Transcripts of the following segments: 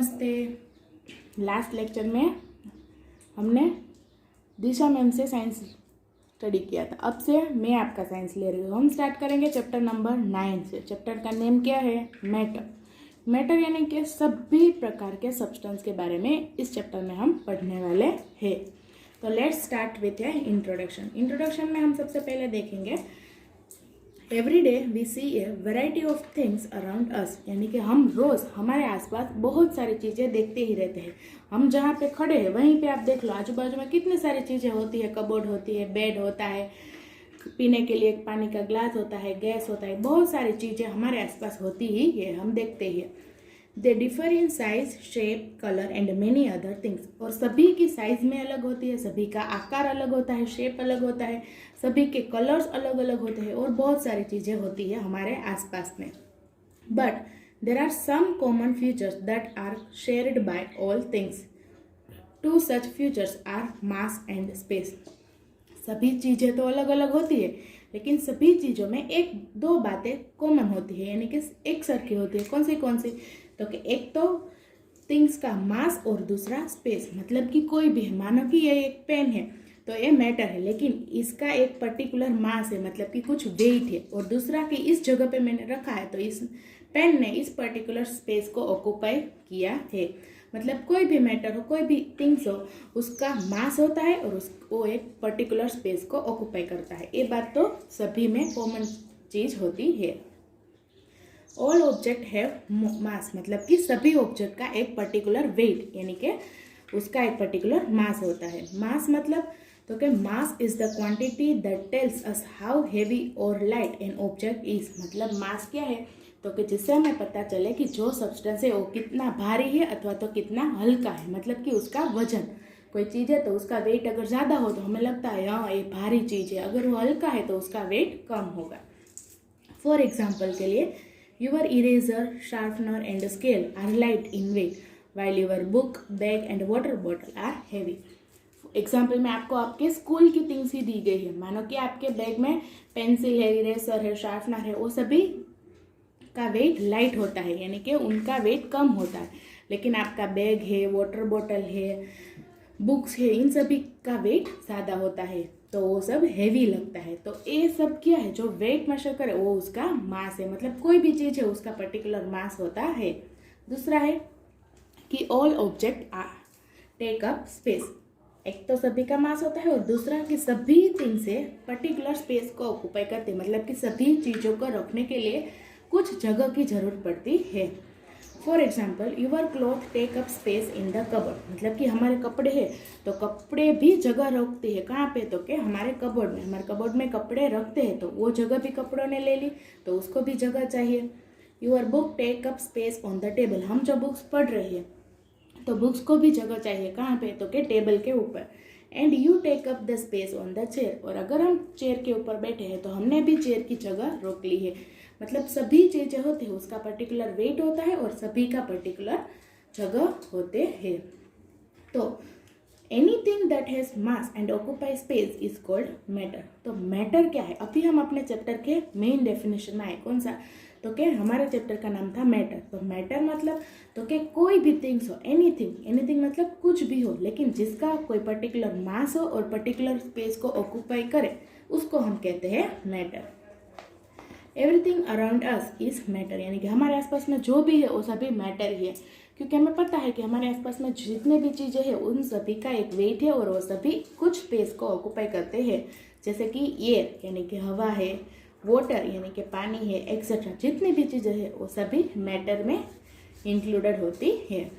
नमस्ते। Last lecture में हमने दिशा मैम से साइंस स्टडी किया था। अब से मैं आपका साइंस ले रही हूँ। हम स्टार्ट करेंगे चैप्टर नंबर 9 से। चैप्टर का नेम क्या है? मैटर। मैटर यानी कि सभी प्रकार के सब्सटेंस के बारे में इस चैप्टर में हम पढ़ने वाले हैं। तो let's start with a introduction. Introduction में हम सबसे पहले देखेंगे every day we see a variety of things around us, यानी कि हम रोज़ हमारे आसपास बहुत सारी चीज़ें देखते ही रहते हैं। हम जहाँ पे खड़े हैं वहीं पे आप देख लो, आजू बाजू में कितनी सारी चीज़ें होती है। कबोर्ड होती है, बेड होता है, पीने के लिए पानी का ग्लास होता है, गैस होता है, बहुत सारी चीज़ें हमारे आसपास होती ही है, हम देखते ही है। They differ in size, shape, colour and many other things. और सभी की साइज में अलग होती है, सभी का आकार अलग होता है, शेप अलग होता है, सभी के कलर्स अलग अलग होते हैं और बहुत सारी चीज़ें होती है हमारे आसपास में। But there are some common features that are shared by all things. Two such features are mass and space. सभी चीज़ें तो अलग अलग होती है, लेकिन सभी चीज़ों में एक दो बातें कॉमन होती है, यानी कि एक सर्की होती है। कौन सी? तो कि एक तो थिंग्स का मास और दूसरा स्पेस। मतलब कि कोई भी, मानो कि ये एक पेन है तो ये मैटर है, लेकिन इसका एक पर्टिकुलर मास है, मतलब कि कुछ वेट है। और दूसरा कि इस जगह पे मैंने रखा है तो इस पेन ने इस पर्टिकुलर स्पेस को ऑक्यूपाई किया है। मतलब कोई भी मैटर हो, कोई भी थिंग्स हो, उसका मास होता है और वो एक पर्टिकुलर स्पेस को ऑक्यूपाई करता है। ये बात तो सभी में कॉमन चीज होती है। ऑल ऑब्जेक्ट हैव मास, मतलब कि सभी ऑब्जेक्ट का एक पर्टिकुलर वेट, यानी कि उसका एक पर्टिकुलर मास होता है। मास मतलब तो कि mass is the quantity that tells us how heavy और लाइट एन ऑब्जेक्ट इज। मतलब मास क्या है? तो कि जिससे हमें पता चले कि जो सब्सटेंस है वो कितना भारी है अथवा तो कितना हल्का है। मतलब कि उसका वजन, कोई चीज़ है तो उसका वेट अगर ज़्यादा हो तो हमें लगता है हाँ ये भारी चीज़ है, अगर वो हल्का है तो उसका वेट कम होगा। फॉर एग्जाम्पल के लिए, your eraser, sharpener and scale are light in weight, while your book, bag and water bottle are heavy। Example में आपको आपके स्कूल की थिंग्स ही दी गई है। मानो कि आपके बैग में पेंसिल है, इरेजर है, शार्पनर है, वो सभी का वेट लाइट होता है, यानी कि उनका वेट कम होता है। लेकिन आपका बैग है, वाटर बॉटल है, बुक्स है, इन सभी का वेट ज़्यादा होता है, तो वो सब हैवी लगता है। तो ये सब क्या है? जो वेट मेजर करे वो उसका मास है। मतलब कोई भी चीज़ है उसका पर्टिकुलर मास होता है। दूसरा है कि all object take up space. एक तो सभी का मास होता है और दूसरा कि सभी थिंग्स से पर्टिकुलर स्पेस को ऑक्यूपाई करते हैं। मतलब कि सभी चीज़ों को रखने के लिए कुछ जगह की जरूरत पड़ती है। For example, your cloth take up space in the cupboard. मतलब कि हमारे कपड़े हैं तो कपड़े भी जगह रखते हैं। कहाँ पे? तो कि हमारे कबर्ड में। हमारे कबर्ड में कपड़े रखते हैं तो वो जगह भी कपड़ों ने ले ली, तो उसको भी जगह चाहिए। Your book take up space on the table. हम जो बुक्स पढ़ रहे हैं तो बुक्स को भी जगह चाहिए। कहाँ पे? तो कि टेबल के ऊपर। And you take up the space on the chair. और अगर हम चेयर के ऊपर बैठे हैं तो हमने भी चेयर की जगह रोक ली है। मतलब सभी चीज़ें होती है, उसका पर्टिकुलर वेट होता है और सभी का पर्टिकुलर जगह होते हैं। तो anything that has mass and occupy space is called matter. तो मैटर क्या है? अभी हम अपने चैप्टर के मेन डेफिनेशन में आए। कौन सा? तो क्या हमारे चैप्टर का नाम था मैटर। तो मैटर मतलब तो क्या कोई भी थिंग्स हो, एनीथिंग मतलब कुछ भी हो, लेकिन जिसका कोई पर्टिकुलर मास हो और पर्टिकुलर स्पेस को ऑक्यूपाई करे, उसको हम कहते हैं matter. Everything around us is matter, यानी कि हमारे आसपास में जो भी है वो सभी मैटर ही है। क्योंकि हमें पता है कि हमारे आसपास में जितने भी चीज़ें हैं उन सभी का एक वेट है और वो सभी कुछ स्पेस को ऑक्यूपाई करते हैं। जैसे कि एयर यानी कि हवा है, वाटर यानी कि पानी है, एक्सेट्रा जितनी भी चीज़ें हैं वो सभी मैटर में इंक्लूडेड होती है।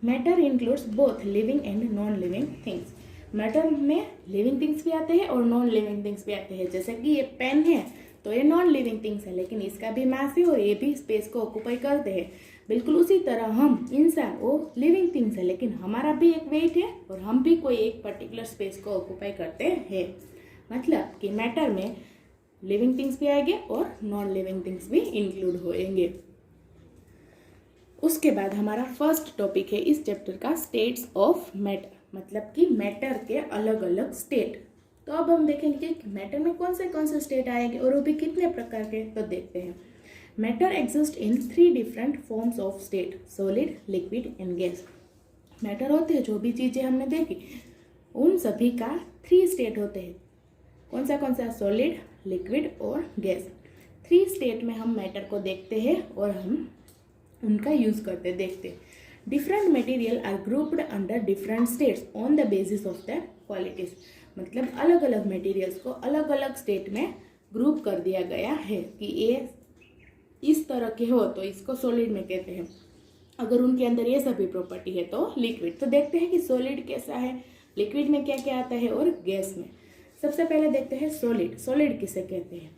Matter includes both living and non living things. Matter में लिविंग थिंग्स भी आते हैं और नॉन लिविंग थिंग्स भी आते हैं। जैसे कि ये पेन है तो ये नॉन लिविंग थिंग्स है, लेकिन इसका भी मास है और ये भी स्पेस को ऑक्यूपाई करते हैं। बिल्कुल उसी तरह हम इंसान, वो लिविंग थिंग्स है, लेकिन हमारा भी एक वेट है और हम भी कोई एक पर्टिकुलर स्पेस को ऑक्यूपाई करते हैं। मतलब कि मैटर में लिविंग थिंग्स भी आएंगे और नॉन लिविंग थिंग्स भी इंक्लूड होएंगे। उसके बाद हमारा फर्स्ट टॉपिक है इस चैप्टर का, स्टेट्स ऑफ मैटर। मतलब कि मैटर के अलग अलग स्टेट। तो अब हम देखेंगे कि मैटर में कौन से स्टेट आएंगे और वो भी कितने प्रकार के, तो देखते हैं। Matter exist in 3 different forms of state, solid, liquid and gas. Matter होते हैं, जो भी चीज़ें हमने देखी उन सभी का 3 स्टेट होते हैं। कौन सा? सॉलिड, लिक्विड और गैस। 3 स्टेट में हम मैटर को देखते हैं और हम उनका यूज़ करते देखते हैं। Different material are grouped under different states on the basis of their qualities. मतलब अलग अलग मटेरियल्स को अलग अलग स्टेट में ग्रुप कर दिया गया है कि ये इस तरह के हो तो इसको सॉलिड में कहते हैं, अगर उनके अंदर ये सभी प्रॉपर्टी है तो लिक्विड। तो देखते हैं कि सॉलिड कैसा है, लिक्विड में क्या क्या आता है और गैस में। सबसे पहले देखते हैं सॉलिड। सॉलिड किसे कहते हैं?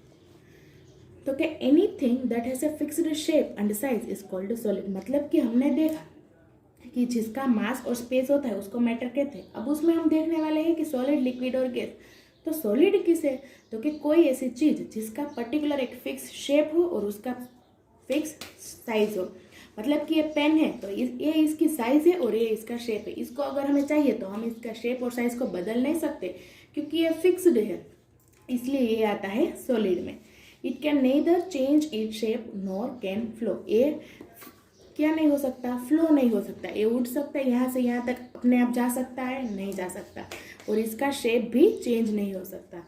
तो क्या anything that has a fixed shape and size is called solid. मतलब कि हमने देखा कि जिसका मास और स्पेस होता है उसको मैटर कहते हैं। अब उसमें हम देखने वाले हैं कि सॉलिड, लिक्विड और गैस। तो सॉलिड किसे? तो कि कोई ऐसी चीज जिसका पर्टिकुलर एक फिक्स शेप हो और उसका फिक्स साइज हो। मतलब कि ये पेन है तो ये इसकी साइज है और ये इसका शेप है। इसको अगर हमें चाहिए तो हम इसका शेप और साइज को बदल नहीं सकते क्योंकि ये फिक्स्ड है, इसलिए ये आता है सॉलिड में। It can nether change its shape nor can flow. ये क्या नहीं हो सकता? फ्लो नहीं हो सकता। ये उड़ सकता है, यहाँ से यहाँ तक अपने आप जा सकता है? नहीं जा सकता। और इसका शेप भी चेंज नहीं हो सकता।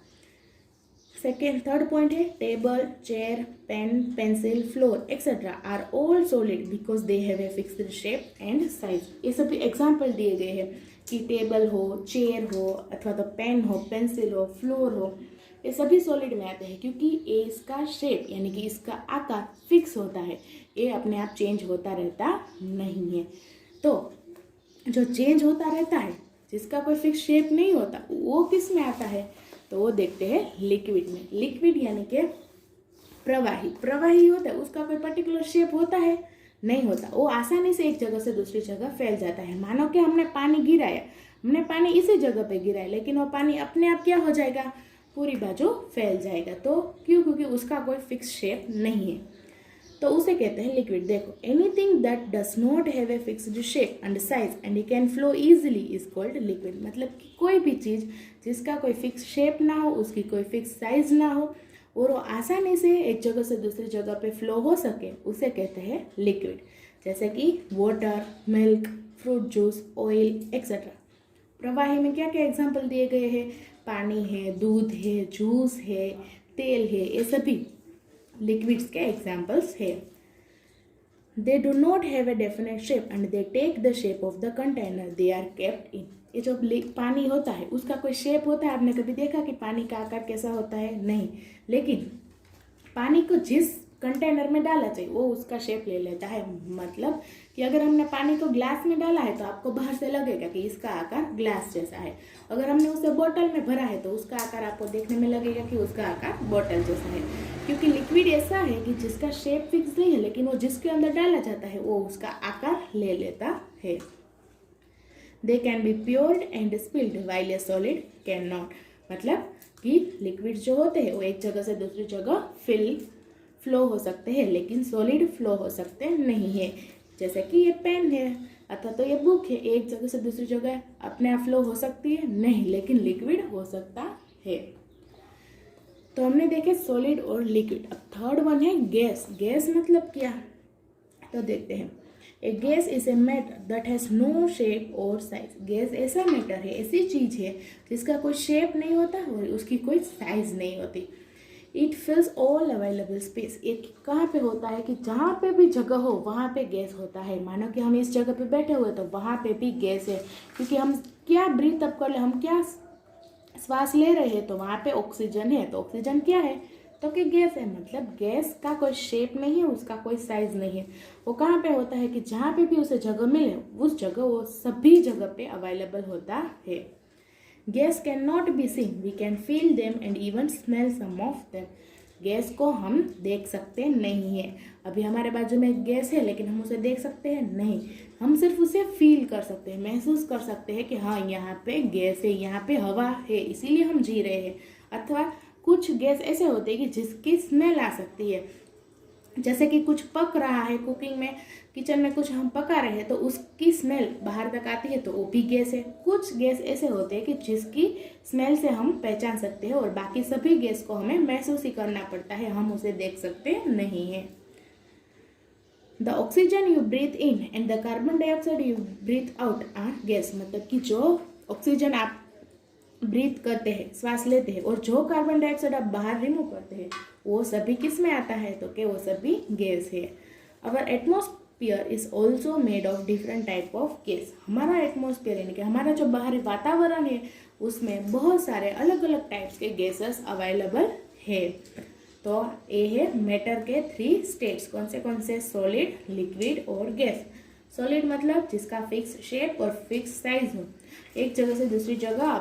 थर्ड पॉइंट है table, chair, pen, pencil, floor etcetera are all solid because they have a fixed shape and size. ये सभी एग्जाम्पल दिए गए हैं कि टेबल हो, चेयर हो, अथवा तो पेन हो, पेंसिल हो, फ्लोर हो, ये सभी सॉलिड में आते हैं क्योंकि ये इसका शेप यानी कि इसका आकार फिक्स होता है, ये अपने आप चेंज होता रहता नहीं है। तो जो चेंज होता रहता है, जिसका कोई फिक्स शेप नहीं होता, वो किस में आता है? तो वो देखते हैं लिक्विड में। लिक्विड यानी कि प्रवाही। प्रवाही होता है, उसका कोई पर्टिकुलर शेप होता है? नहीं होता। वो आसानी से एक जगह से दूसरी जगह फैल जाता है। मानो कि हमने पानी गिराया, हमने पानी इसी जगह पे गिराया, लेकिन वो पानी अपने आप क्या हो जाएगा? पूरी बाजू फैल जाएगा। तो क्यों? क्योंकि उसका कोई फिक्स शेप नहीं है, तो उसे कहते हैं लिक्विड। देखो, anything that does not have a fixed shape and size and it can flow easily is called liquid. मतलब कि कोई भी चीज़ जिसका कोई फिक्स शेप ना हो, उसकी कोई फिक्स साइज ना हो और वो आसानी से एक जगह से दूसरी जगह पे फ्लो हो सके, उसे कहते हैं लिक्विड। जैसे कि water, milk, fruit juice, oil etcetera. प्रवाही में क्या क्या एग्जाम्पल दिए गए हैं? पानी है, दूध है, जूस है, तेल है, ये सभी लिक्विड्स के एग्जाम्पल्स है। They do not have a definite shape and they take the shape of the container they are kept in. ये जो पानी होता है उसका कोई शेप होता है? आपने कभी देखा कि पानी का आकार कैसा होता है? नहीं। लेकिन पानी को जिस कंटेनर में डाला चाहिए वो उसका शेप ले लेता है। मतलब कि अगर हमने पानी को ग्लास में डाला है तो आपको बाहर से लगेगा कि इसका आकार ग्लास जैसा है। अगर हमने उसे बोतल में भरा है तो उसका आकार आपको देखने में लगेगा कि उसका आकार बोतल जैसा है। क्योंकि लिक्विड ऐसा है कि जिसका शेप फिक्स नहीं है, लेकिन वो जिसके अंदर डाला जाता है वो उसका आकार ले लेता है। They can be poured and spilled while a solid can not. मतलब कि लिक्विड जो होते हैं वो एक जगह से दूसरी जगह फ्लो हो सकते हैं, लेकिन सॉलिड फ्लो हो सकते नहीं है। जैसे कि ये पेन है अथवा तो ये बुक है, एक जगह से दूसरी जगह अपने आप फ्लो हो सकती है? नहीं, लेकिन लिक्विड हो सकता है। तो हमने देखे सॉलिड और लिक्विड। अब थर्ड वन है गैस। गैस मतलब क्या? तो देखते हैं। A gas is a matter that has no shape और साइज। गैस ऐसा मैटर है, ऐसी चीज है जिसका कोई शेप नहीं होता और उसकी कोई साइज नहीं होती। It fills all available space. ये कहाँ पे होता है? कि जहाँ पे भी जगह हो वहाँ पे गैस होता है। मानो कि हम इस जगह पे बैठे हुए तो वहाँ पे भी गैस है, क्योंकि हम क्या ब्रीथ अप कर ले, हम क्या श्वास ले रहे हैं तो वहाँ पे ऑक्सीजन है। तो ऑक्सीजन क्या है? तो कि गैस है। मतलब गैस का कोई शेप नहीं है, उसका कोई साइज नहीं है। वो कहाँ पे होता है? कि जहाँ पे भी उसे जगह मिले उस जगह वो सभी जगह पे अवेलेबल होता है। Gas can not be seen, we can feel them and even smell some of them. Gas को हम देख सकते नहीं है। अभी हमारे बाजू में एक गैस है लेकिन हम उसे देख सकते हैं नहीं। हम सिर्फ उसे फील कर सकते हैं, महसूस कर सकते हैं कि हाँ यहाँ पे गैस है, यहाँ पे हवा है, इसीलिए हम जी रहे हैं। अथवा कुछ गैस ऐसे होते हैं कि जिसकी स्मेल आ सकती है। जैसे कि कुछ पक रहा है, कुकिंग में, किचन में कुछ हम पका रहे हैं तो उसकी स्मेल बाहर तक आती है तो वो भी गैस है। कुछ गैस ऐसे होते हैं कि जिसकी स्मेल से हम पहचान सकते हैं और बाकी सभी गैस को हमें महसूस ही करना पड़ता है, हम उसे देख सकते नहीं हैं। The oxygen you breathe in and the carbon dioxide you breathe out are gas. मतलब कि जो ऑक्सीजन आप ब्रीथ करते हैं, श्वास लेते हैं, और जो कार्बन डाइऑक्साइड आप बाहर रिमूव करते हैं, वो सभी किस में आता है, तो क्या वो सभी गैस है। Our atmosphere is also made of different type of gas. हमारा एटमॉस्फेयर यानी कि हमारा जो बाहरी वातावरण है उसमें बहुत सारे अलग अलग टाइप्स के गैसेस अवेलेबल है। तो ये है मैटर के 3 स्टेट्स। कौन से? सॉलिड, लिक्विड और गैस। सॉलिड मतलब जिसका फिक्स शेप और फिक्स साइज हो, एक जगह से दूसरी जगह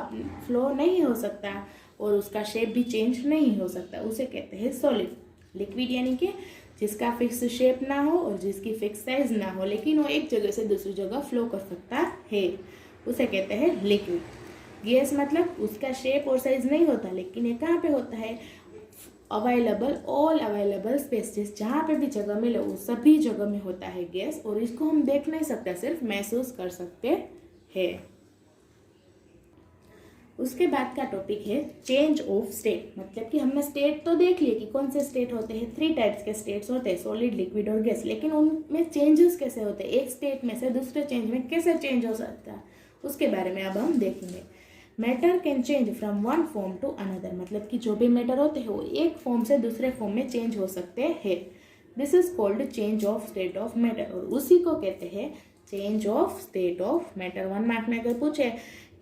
फ्लो नहीं हो सकता और उसका शेप भी चेंज नहीं हो सकता, उसे कहते हैं सॉलिड। लिक्विड यानी कि जिसका फिक्स शेप ना हो और जिसकी फिक्स साइज ना हो, लेकिन वो एक जगह से दूसरी जगह फ्लो कर सकता है, उसे कहते हैं लिक्विड। गैस मतलब उसका शेप और साइज नहीं होता, लेकिन ये कहाँ पे होता है? अवेलेबल, ऑल अवेलेबल स्पेसेस, जहाँ पे भी जगह मिले वो सभी जगह में होता है गैस, और इसको हम देख नहीं सकते, सिर्फ महसूस कर सकते हैं। उसके बाद का टॉपिक है चेंज ऑफ स्टेट। मतलब कि हमने स्टेट तो देख लिए कि कौन से स्टेट होते हैं, 3 टाइप्स के स्टेट्स होते हैं, सॉलिड, लिक्विड और गैस, लेकिन उनमें चेंजेस कैसे होते हैं, एक स्टेट में से दूसरे चेंज में कैसे चेंज हो सकता है, उसके बारे में अब हम देखेंगे। Matter can change from one form to another. मतलब कि जो भी मैटर होते हैं वो एक फॉर्म से दूसरे फॉर्म में चेंज हो सकते हैं। This is called change of state of matter, और उसी को कहते हैं change of state of matter. 1 mark में अगर पूछे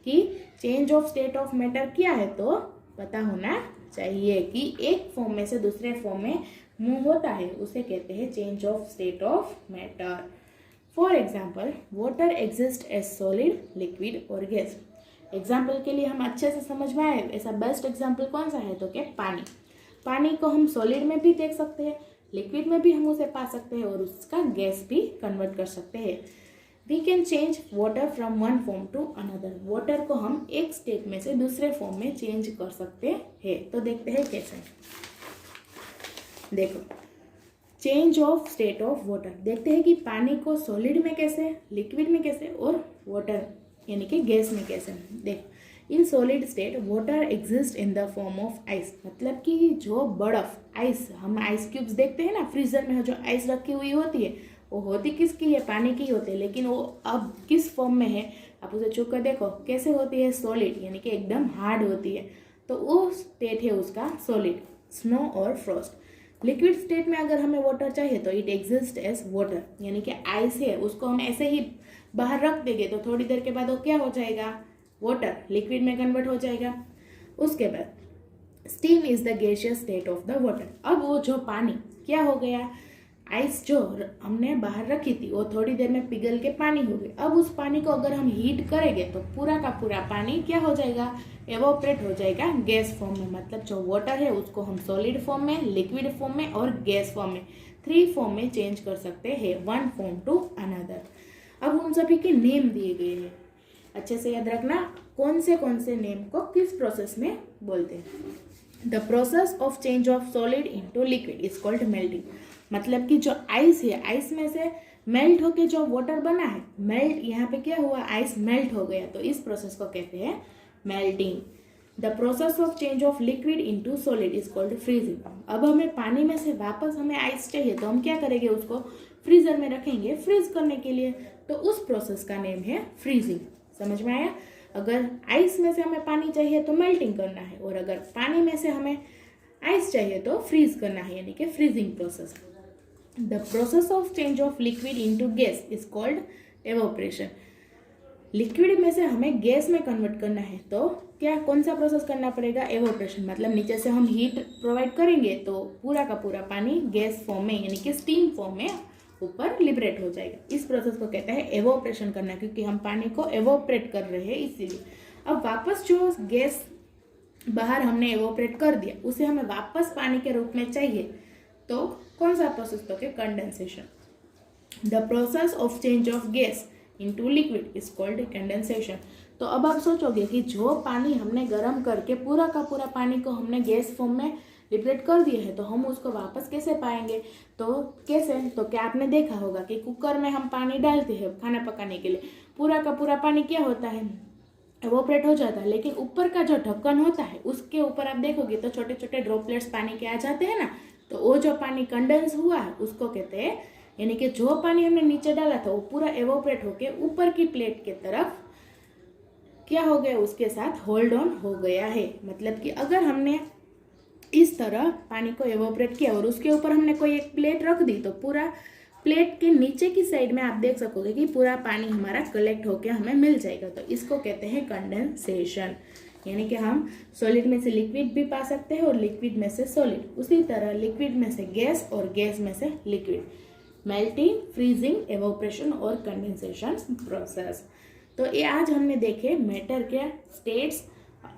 कि change of state of matter क्या है, तो पता होना चाहिए कि एक फॉर्म में से दूसरे फॉर्म में मूव होता है, उसे कहते हैं change of state of matter. For example, water exist as solid, liquid और गैस। एग्जाम्पल के लिए हम अच्छे से समझ में आए ऐसा बेस्ट एग्जाम्पल कौन सा है, तो क्या पानी। पानी को हम सॉलिड में भी देख सकते हैं, लिक्विड में भी हम उसे पा सकते हैं, और उसका गैस भी कन्वर्ट कर सकते हैं। We can change water from one form to another. Water को हम एक स्टेट में से दूसरे फॉर्म में चेंज कर सकते हैं। तो देखते हैं कैसे। देखो, change of state of water. देखते हैं कि पानी को सॉलिड में कैसे, लिक्विड में कैसे, और वाटर यानी कि गैस में कैसे। देखो, in solid state water exist in the form of ice. मतलब कि जो बर्फ, आइस, हम आइस क्यूब्स देखते हैं ना फ्रीजर में, जो आइस रखी हुई होती है वो होती किसकी है, पानी की होती है, लेकिन वो अब किस फॉर्म में है, आप उसे छू कर देखो कैसे होती है, सॉलिड यानी कि एकदम हार्ड होती है। तो वो स्टेट है उसका सॉलिड, स्नो और फ्रॉस्ट। लिक्विड स्टेट में अगर हमें वाटर चाहिए तो इट एग्जिस्ट एज वाटर, यानी कि आइस है, उसको हम ऐसे ही बाहर रख देंगे तो थोड़ी देर के बाद वो क्या हो जाएगा, वाटर, लिक्विड में कन्वर्ट हो जाएगा। उसके बाद steam is the gaseous state of the water. अब वो जो पानी क्या हो गया, आइस जो हमने बाहर रखी थी वो थोड़ी देर में पिघल के पानी हो गई। अब उस पानी को अगर हम हीट करेंगे तो पूरा का पूरा पानी क्या हो जाएगा, एवोपरेट हो जाएगा गैस फॉर्म में। मतलब जो वाटर है उसको हम सॉलिड फॉर्म में, लिक्विड फॉर्म में और गैस फॉर्म में, 3 फॉर्म में चेंज कर सकते हैं, वन फॉर्म टू अनदर। अब उन सभी के नेम दिए गए हैं, अच्छे से याद रखना कौन से नेम को किस प्रोसेस में बोलते हैं। The process of change of solid into liquid is called melting. मतलब कि जो आइस है, आइस में से मेल्ट होके जो वाटर बना है, मेल्ट, यहाँ पे क्या हुआ, आइस मेल्ट हो गया, तो इस प्रोसेस को कहते हैं melting. The process of change of liquid into solid is called freezing. अब हमें पानी में से वापस हमें आइस चाहिए तो हम क्या करेंगे, उसको फ्रीजर में रखेंगे फ्रीज करने के लिए, तो उस प्रोसेस का नेम है फ्रीजिंग। समझ में आया। अगर आइस में से हमें पानी चाहिए तो मेल्टिंग करना है, और अगर पानी में से हमें आइस चाहिए तो फ्रीज करना है, यानी कि freezing process. The process of change of liquid into gas is called evaporation. Liquid में से हमें गैस में कन्वर्ट करना है तो क्या, कौन सा प्रोसेस करना पड़ेगा, एवोपरेशन। मतलब नीचे से हम हीट प्रोवाइड करेंगे तो पूरा का पूरा पानी गैस फॉर्म में यानी कि स्टीम फॉर्म में ऊपर लिबरेट हो जाएगा। इस प्रोसेस को कहते हैं एवोपरेशन करना, क्योंकि हम पानी को एवोपरेट कर रहे हैं इसीलिए। अब वापस जो गैस बाहर हमने एवोपरेट कर दिया उसे हमें वापस पानी के रूप में चाहिए, तो कौन सा प्रोसेस, तो क्या, condensation. The process of change of gas into liquid is called condensation. तो अब आप सोचोगे कि जो पानी हमने गर्म करके पूरा का पूरा पानी को हमने गैस फॉर्म में लिबरेट कर दिया है तो हम उसको वापस कैसे पाएंगे, तो कैसे, तो क्या आपने देखा होगा कि कुकर में हम पानी डालते हैं खाना पकाने के लिए, पूरा का पूरा पानी क्या होता है, एवोपरेट हो जाता है, लेकिन ऊपर का जो ढक्कन होता है उसके ऊपर आप देखोगे तो छोटे छोटे ड्रॉपलेट्स पानी के आ जाते हैं ना, तो वो जो पानी कंडेंस हुआ है उसको कहते हैं यानी कि जो पानी हमने नीचे डाला था वो पूरा एवोपरेट होके ऊपर की प्लेट के तरफ क्या हो गया, उसके साथ होल्ड ऑन हो गया है। मतलब कि अगर हमने इस तरह पानी को एवोपरेट किया और उसके ऊपर हमने कोई एक प्लेट रख दी तो पूरा प्लेट के नीचे की साइड में आप देख सकोगे कि पूरा पानी हमारा कलेक्ट होकर हमें मिल जाएगा। तो इसको कहते हैं कंडेंसेशन। यानी कि हम सॉलिड में से लिक्विड भी पा सकते हैं और लिक्विड में से सॉलिड। उसी तरह लिक्विड में से गैस और गैस में से लिक्विड। मेल्टिंग, फ्रीजिंग, एवोपरेशन और कंडेंसेशन प्रोसेस। तो ये आज हमने देखे मैटर के states,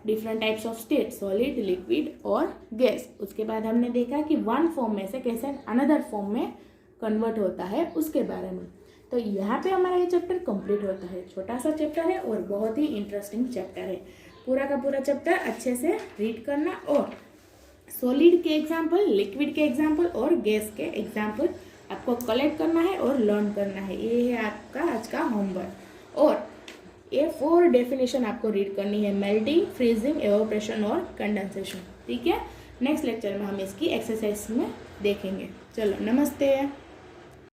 different types of state, solid, liquid और गैस। उसके बाद हमने देखा कि वन फॉर्म में से कैसे अनदर फॉर्म में कन्वर्ट होता है उसके बारे में। तो यहाँ पे हमारा ये चैप्टर कंप्लीट होता है। छोटा सा चैप्टर है और बहुत ही इंटरेस्टिंग चैप्टर है। पूरा का पूरा चैप्टर अच्छे से रीड करना और सॉलिड के एग्जाम्पल, लिक्विड के एग्जाम्पल और गैस के एग्जाम्पल आपको कलेक्ट करना है और लर्न करना है। ये है आपका आज का होमवर्क। और ये 4 डेफिनेशन आपको रीड करनी है, मेल्टिंग, फ्रीजिंग, एवोपरेशन और कंडेंसेशन। ठीक है, नेक्स्ट लेक्चर में हम इसकी एक्सरसाइज में देखेंगे। चलो, नमस्ते।